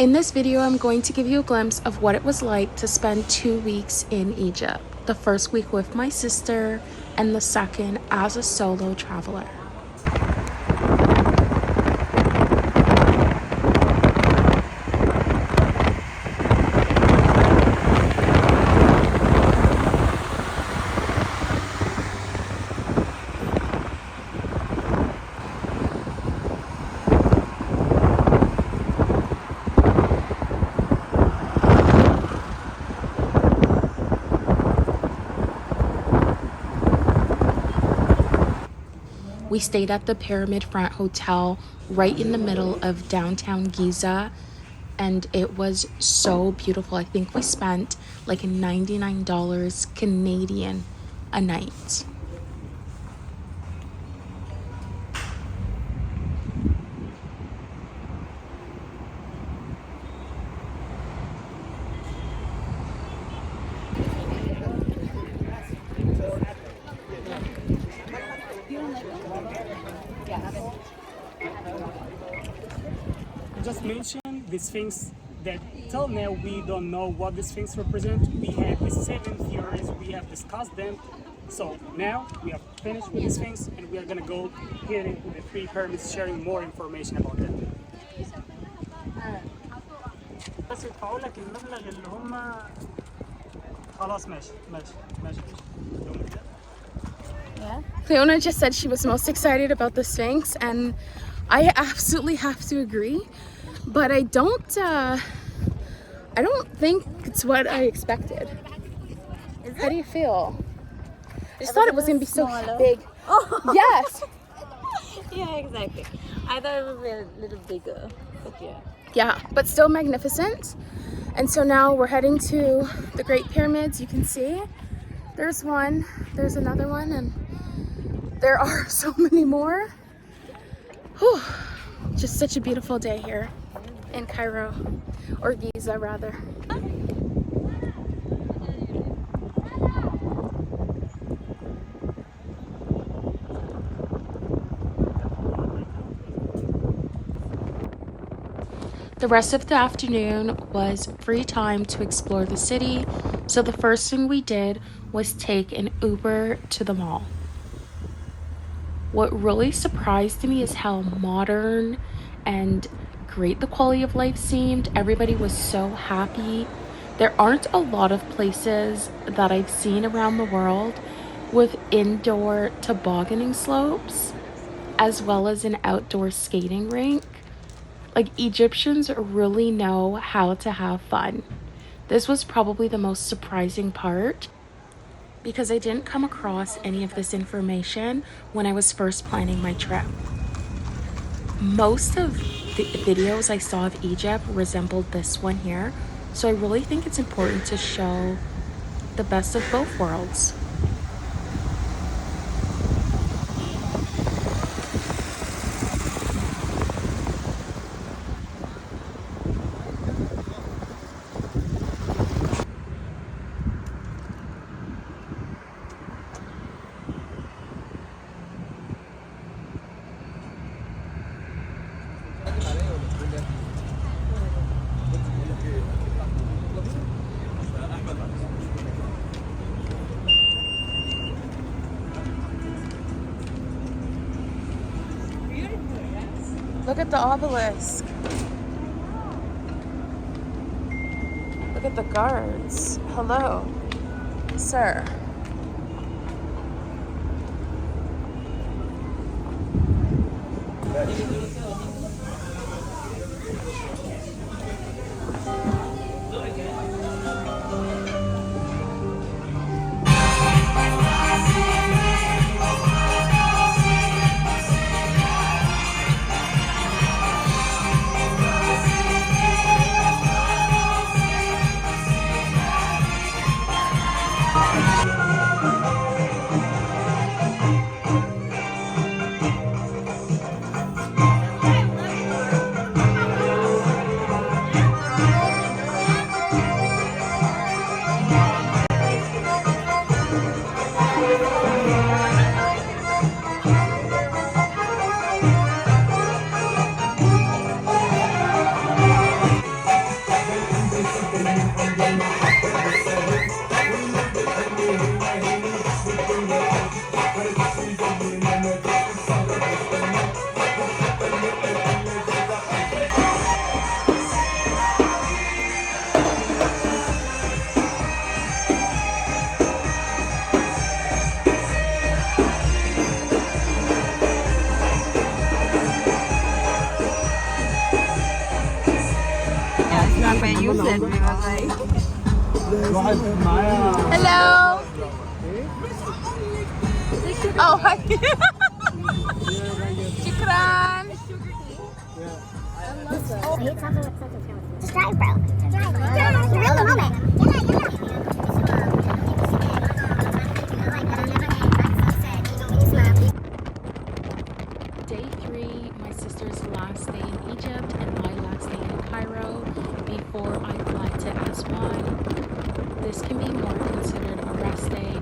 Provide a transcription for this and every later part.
In this video, I'm going to give you a glimpse of what it was like to spend 2 weeks in Egypt. The first week with my sister and the second as a solo traveler. We stayed at the Pyramid Front Hotel right in the middle of downtown Giza, and it was so beautiful. I think we spent like $99 Canadian a night. Just mention the Sphinx that till now we don't know what the Sphinx represents. We have the 7 theories, we have discussed them. So now we are finished with the Sphinx and we are gonna go here into the 3 pyramids sharing more information about them. بس يدفعوا لك المبلغ اللي هم خلاص ماشي. Yeah. Leona just said she was most excited about the Sphinx, and I absolutely have to agree, but I don't think it's what I expected. How do you feel? I just thought it was gonna be so big. Oh. Yes. Yeah, exactly. I thought it would be a little bigger, but yeah. Yeah, but still magnificent. And so now we're heading to the Great Pyramids. You can see there's one, there's another one, and there are so many more. Whew. Just such a beautiful day here in Cairo, or Giza rather. The rest of the afternoon was free time to explore the city, so the first thing we did was take an Uber to the mall. What really surprised me is how modern and great the quality of life seemed. Everybody was so happy. There aren't a lot of places that I've seen around the world with indoor tobogganing slopes, as well as an outdoor skating rink. Like, Egyptians really know how to have fun. This was probably the most surprising part, because I didn't come across any of this information when I was first planning my trip. Most of the videos I saw of Egypt resembled this one here, so I really think it's important to show the best of both worlds. Look at the obelisk. Look at the guards. Hello, sir. When you said we was like, Hello. Oh, hi. Shukran. Just drive, bro. Drive. You're in the moment. Day 3, my sister's last day in Egypt and my last day in Cairo before I fly to Aswan. This can be more considered a rest day.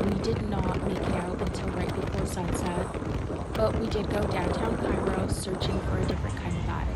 We did not make it out until right before sunset, but we did go downtown Cairo searching for a different kind of vibe.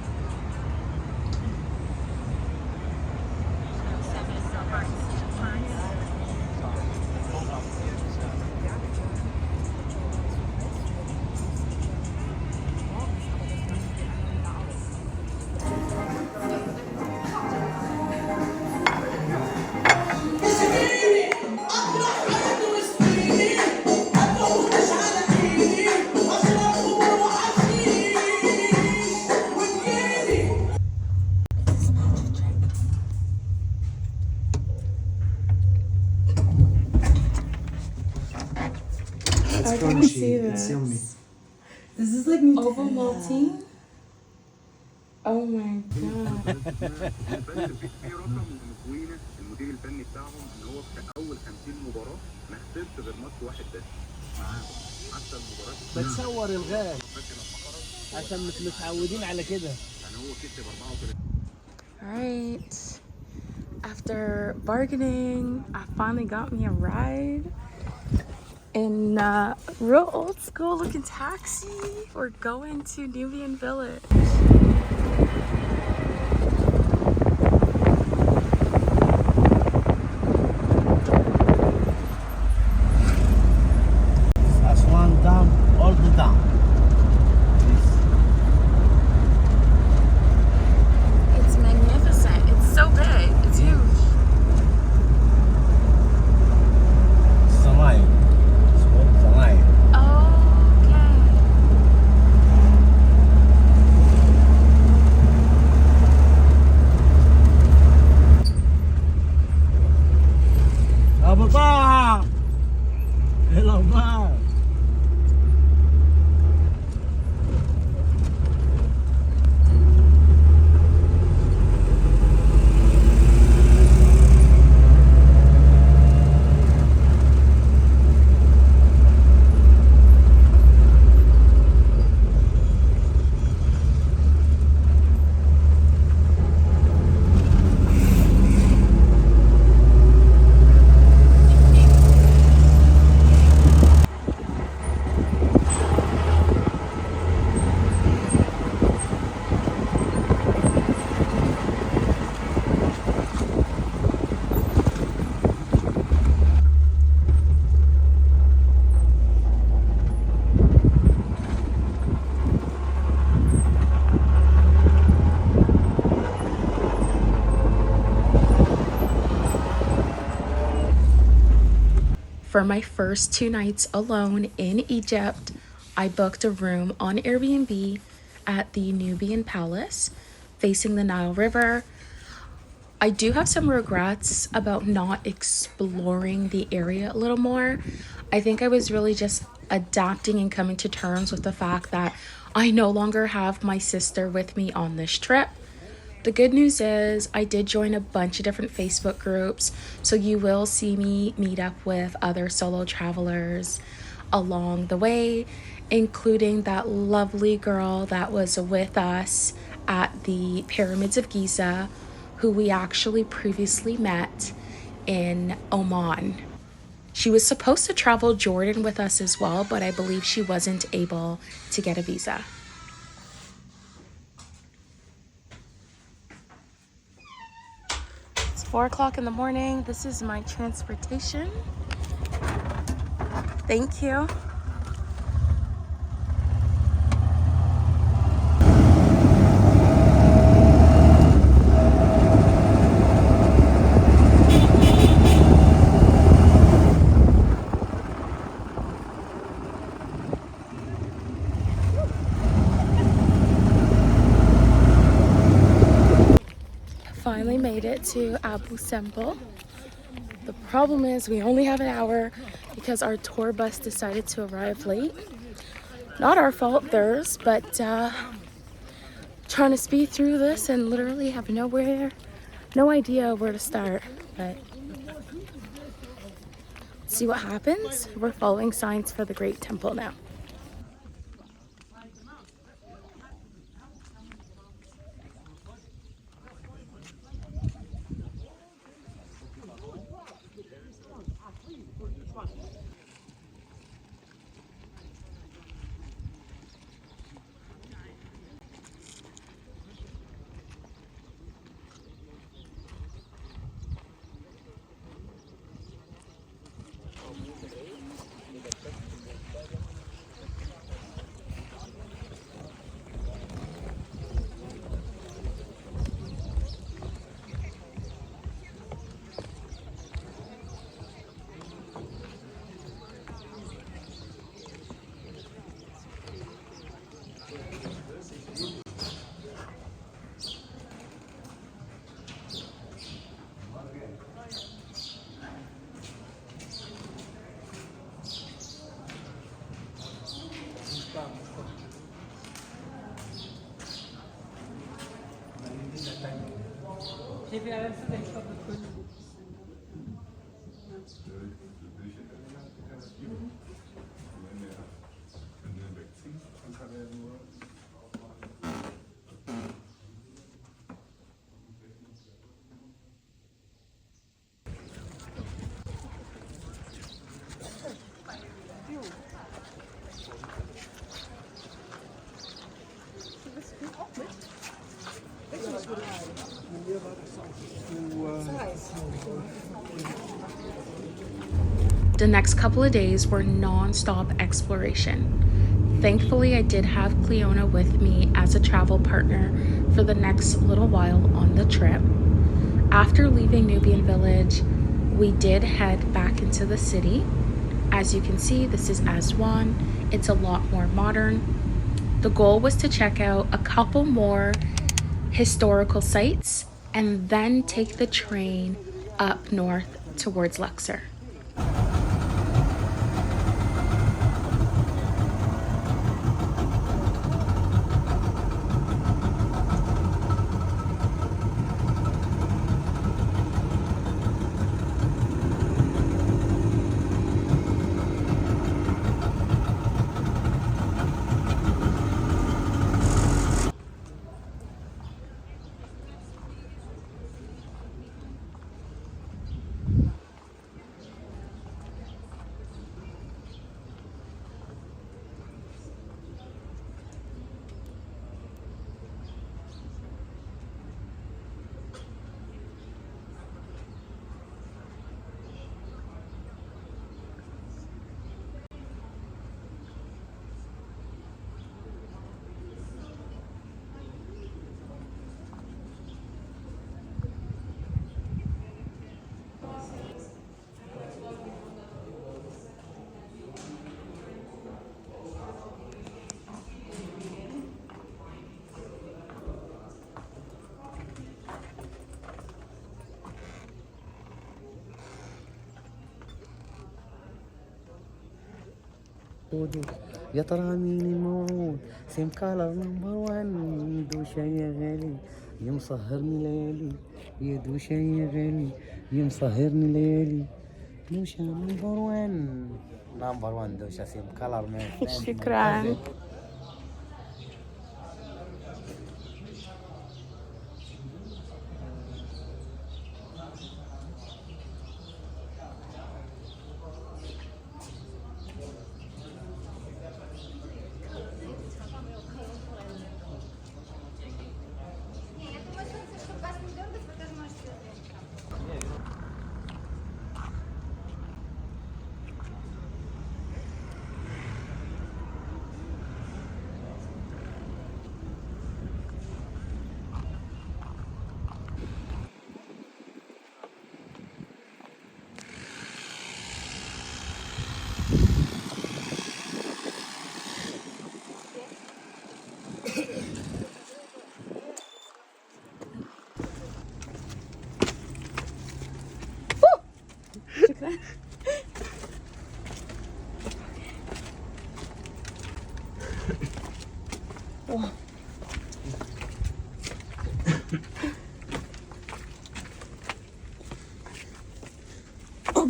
It's crunchy. It's yummy. This is like Ovaltine? Oh my god. في رقم مكوينه المدير الفني بتاعهم ان هو في اول 50 مباراه ما خسرش غير ماتش واحد بس معاهم حتى المباراه بتصور الغاز عشان مش متعودين على كده. يعني هو كسب 34. Alright. After bargaining, I finally got me a ride in a real old school looking taxi. We're going to Nubian Village. Aswan down, all the down. It's magnificent. It's so big. It's huge. Suhail. It's called Suhail. Okay. أبو طه. إيه الأخبار؟ For my first 2 nights alone in Egypt, I booked a room on Airbnb at the Nubian Palace facing the Nile River. I do have some regrets about not exploring the area a little more. I think I was really just adapting and coming to terms with the fact that I no longer have my sister with me on this trip. The good news is I did join a bunch of different Facebook groups, so you will see me meet up with other solo travelers along the way, including that lovely girl that was with us at the Pyramids of Giza, who we actually previously met in Oman. She was supposed to travel Jordan with us as well, but I believe she wasn't able to get a visa. It's 4 o'clock in the morning. This is my transportation. Thank you. finally made it to Abu Simbel. The problem is we only have an hour because our tour bus decided to arrive late. Not our fault, theirs, but trying to speed through this and literally have no idea where to start. But see what happens. We're following signs for the Great Temple now. The next couple of days were non-stop exploration. Thankfully, I did have Cleona with me as a travel partner for the next little while on the trip. After leaving Nubian village, we did head back into the city. As you can see, this is Aswan. It's a lot more modern. The goal was to check out a couple more historical sites and then take the train up north towards Luxor. يا ترى مين الموعود سيم كالر نمبر 1 دوشة يا غالي يا مسهرني ليالي يا دوشة يا غالي يا مسهرني ليالي دوشة نمبر 1 دوشة سيم كالر شكرا.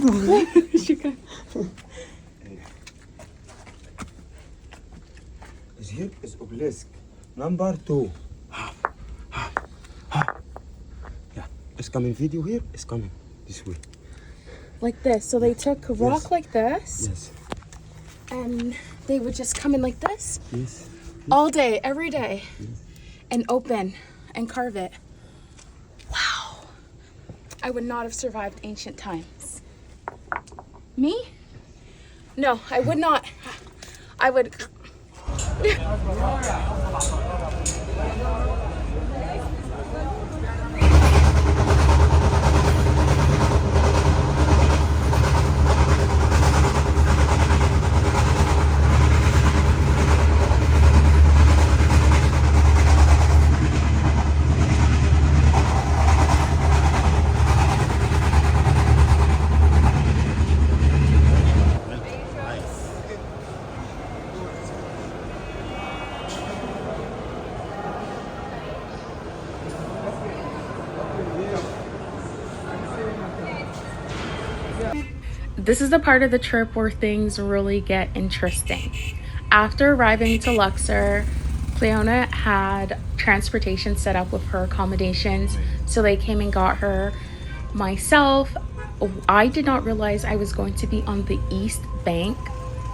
شكرا. Here is obelisk number 2. Yeah, it's coming video here. It's coming this way. Like this. So they took a rock like this, Yes. and they would just come in like this Yes. all day, every day, and open and carve it. Wow. I would not have survived ancient times. Me? No, I would not. I would. This is the part of the trip where things really get interesting. After arriving to Luxor, Cleona had transportation set up with her accommodations, so they came and got her. Myself, I did not realize I was going to be on the east bank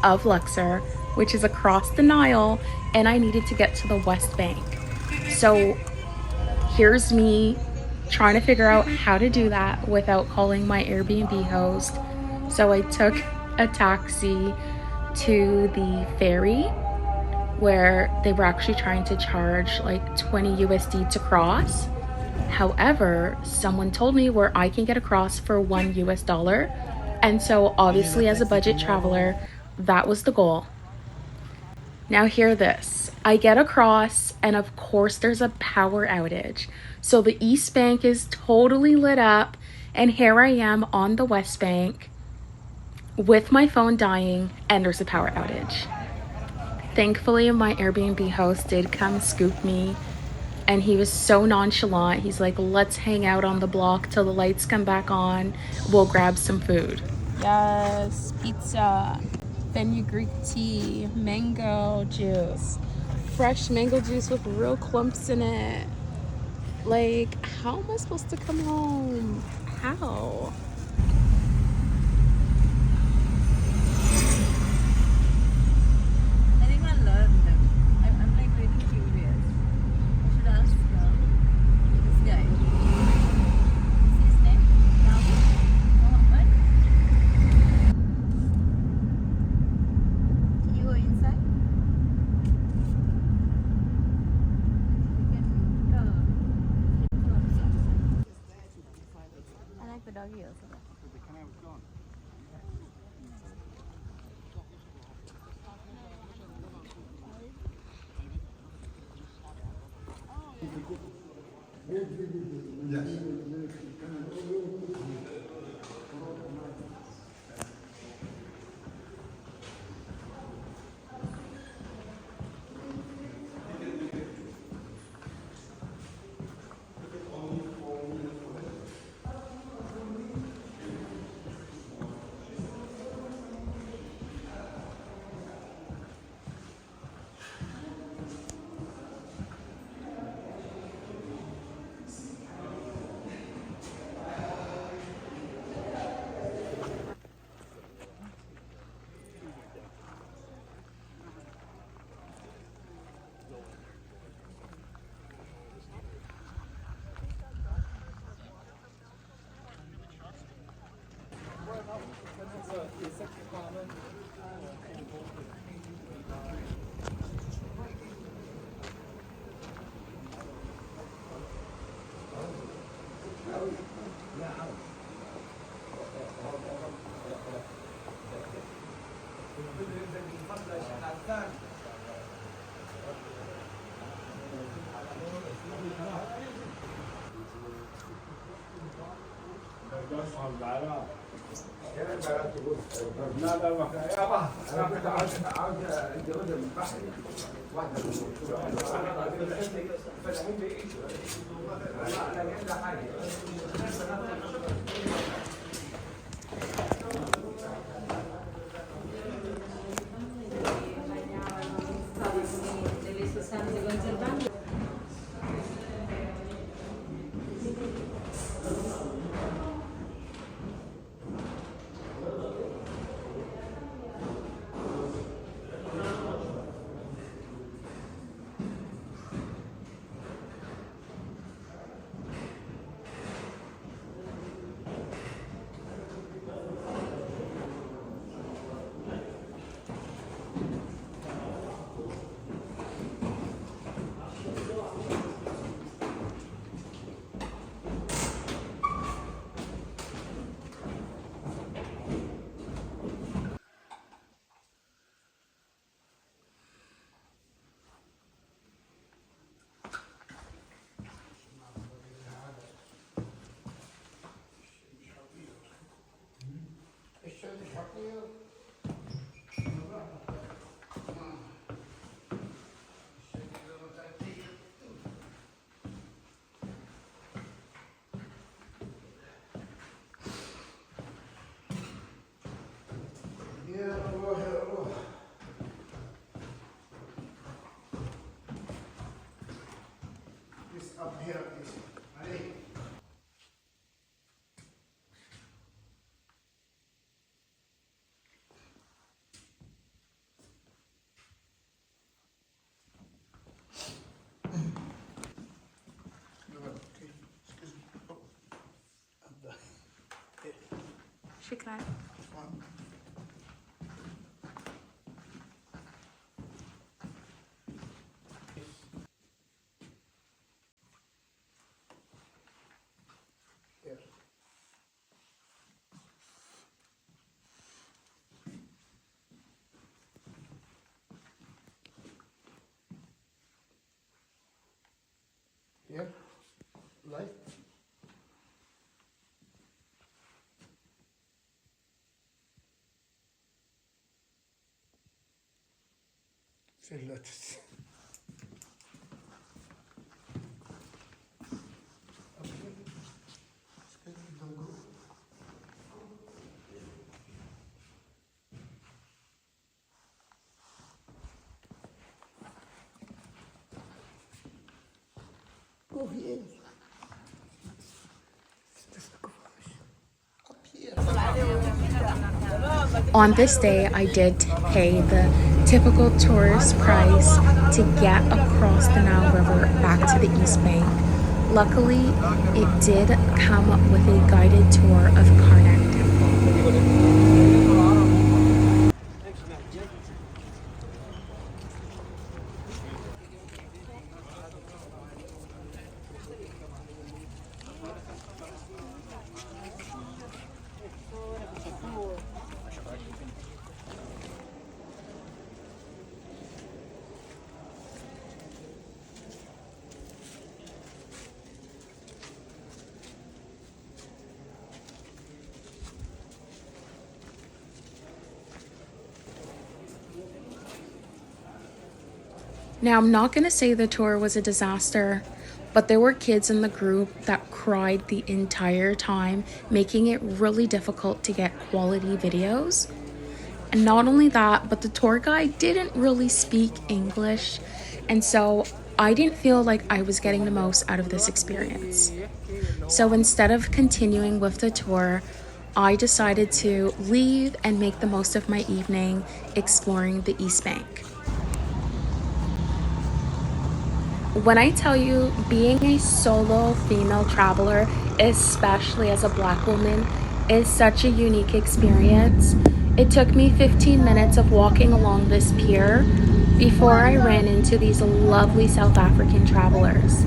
of Luxor, which is across the Nile, and I needed to get to the west bank. So here's me trying to figure out how to do that without calling my Airbnb host. So I took a taxi to the ferry where they were actually trying to charge like 20 USD to cross. However, someone told me where I can get across for $1. And so obviously as a budget traveler, that was the goal. Now hear this. I get across and of course there's a power outage. So the East Bank is totally lit up and here I am on the West Bank with my phone dying and there's a power outage. Thankfully, my Airbnb host did come scoop me and he was so nonchalant. He's like, let's hang out on the block till the lights come back on. We'll grab some food. Yes, pizza, fenugreek tea, mango juice, fresh mango juice with real clumps in it. Like, how am I supposed to come home? How? I think I learned them. I'm like really curious. I should ask this guy. What's his name? What? Can you go inside? I like the doggy also. شكرا. Here, light. Silhouettes. Go here. On this day, I did pay the typical tourist price to get across the Nile River back to the East Bank. Luckily, it did come with a guided tour of Karnak Temple. Now, I'm not going to say the tour was a disaster, but there were kids in the group that cried the entire time, making it really difficult to get quality videos. And not only that, but the tour guide didn't really speak English, and so I didn't feel like I was getting the most out of this experience. So instead of continuing with the tour, I decided to leave and make the most of my evening exploring the East Bank. When I tell you, being a solo female traveler, especially as a Black woman, is such a unique experience. It took me 15 minutes of walking along this pier before I ran into these lovely South African travelers.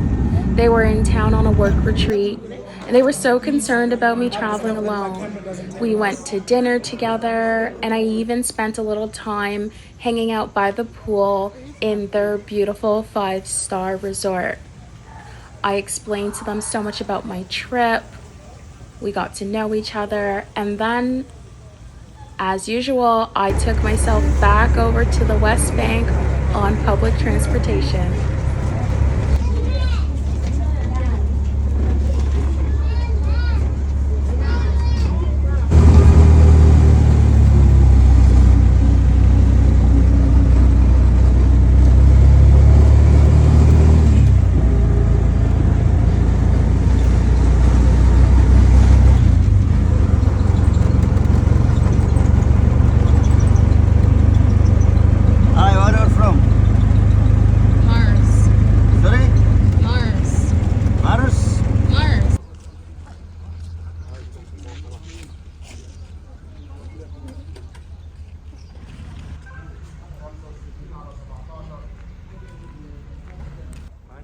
They were in town on a work retreat, and they were so concerned about me traveling alone. We went to dinner together, and I even spent a little time hanging out by the pool in their beautiful 5-star resort. I explained to them so much about my trip. We got to know each other, and then, as usual, I took myself back over to the West Bank on public transportation.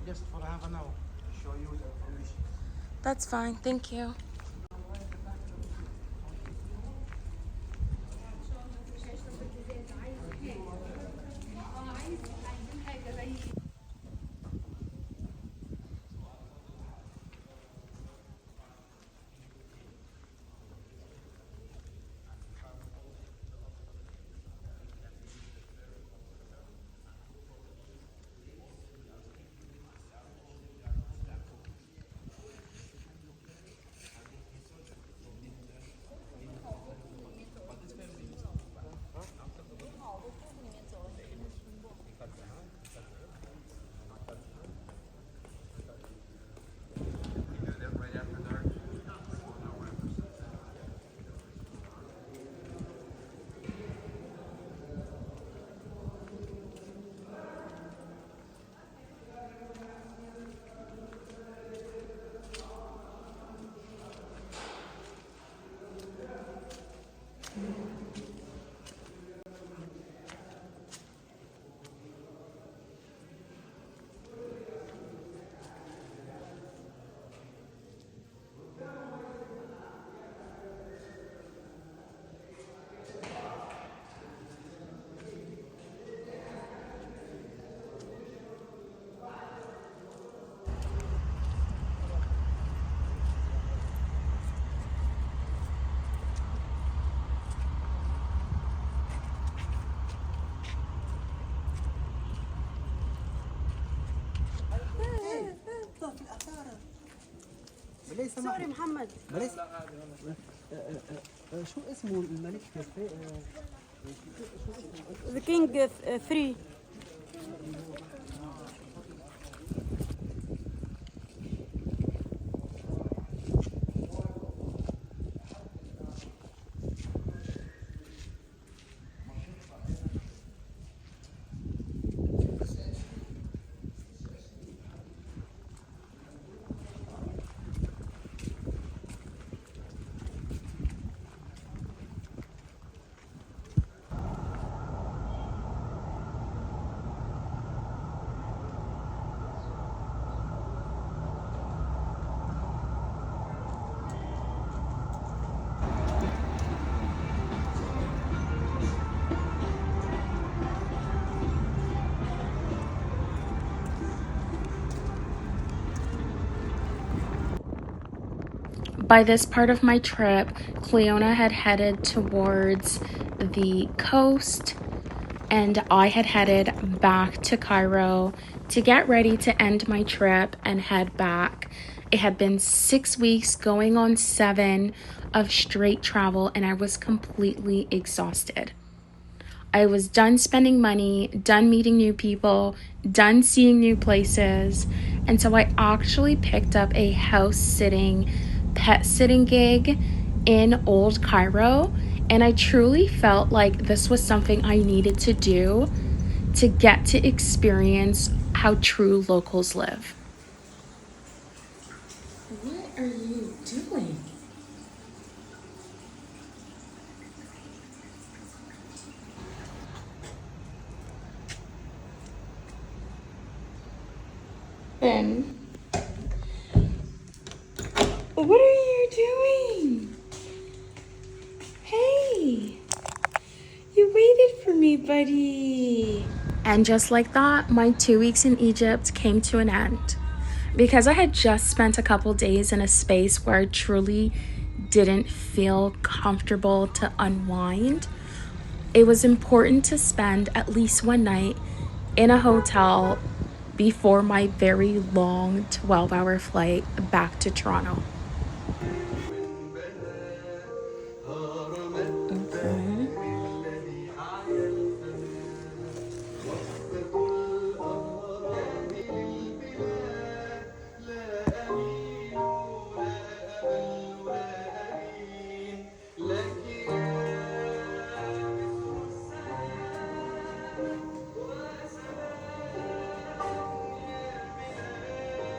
Just for half an hour, show you the information. That's fine, thank you. سوري محمد. شو اسمه الملك The king 3. By this part of my trip, Cleona had headed towards the coast, and I had headed back to Cairo to get ready to end my trip and head back. It had been 6 weeks, going on 7 of straight travel, and I was completely exhausted. I was done spending money, done meeting new people, done seeing new places, and so I actually picked up a house sitting, pet sitting gig in Old Cairo, and I truly felt like this was something I needed to do to get to experience how true locals live. What are you doing? Then, what are you doing? Hey, you waited for me, buddy. And just like that, my 2 weeks in Egypt came to an end. Because I had just spent a couple days in a space where I truly didn't feel comfortable to unwind, it was important to spend at least one night in a hotel before my very long 12-hour flight back to Toronto.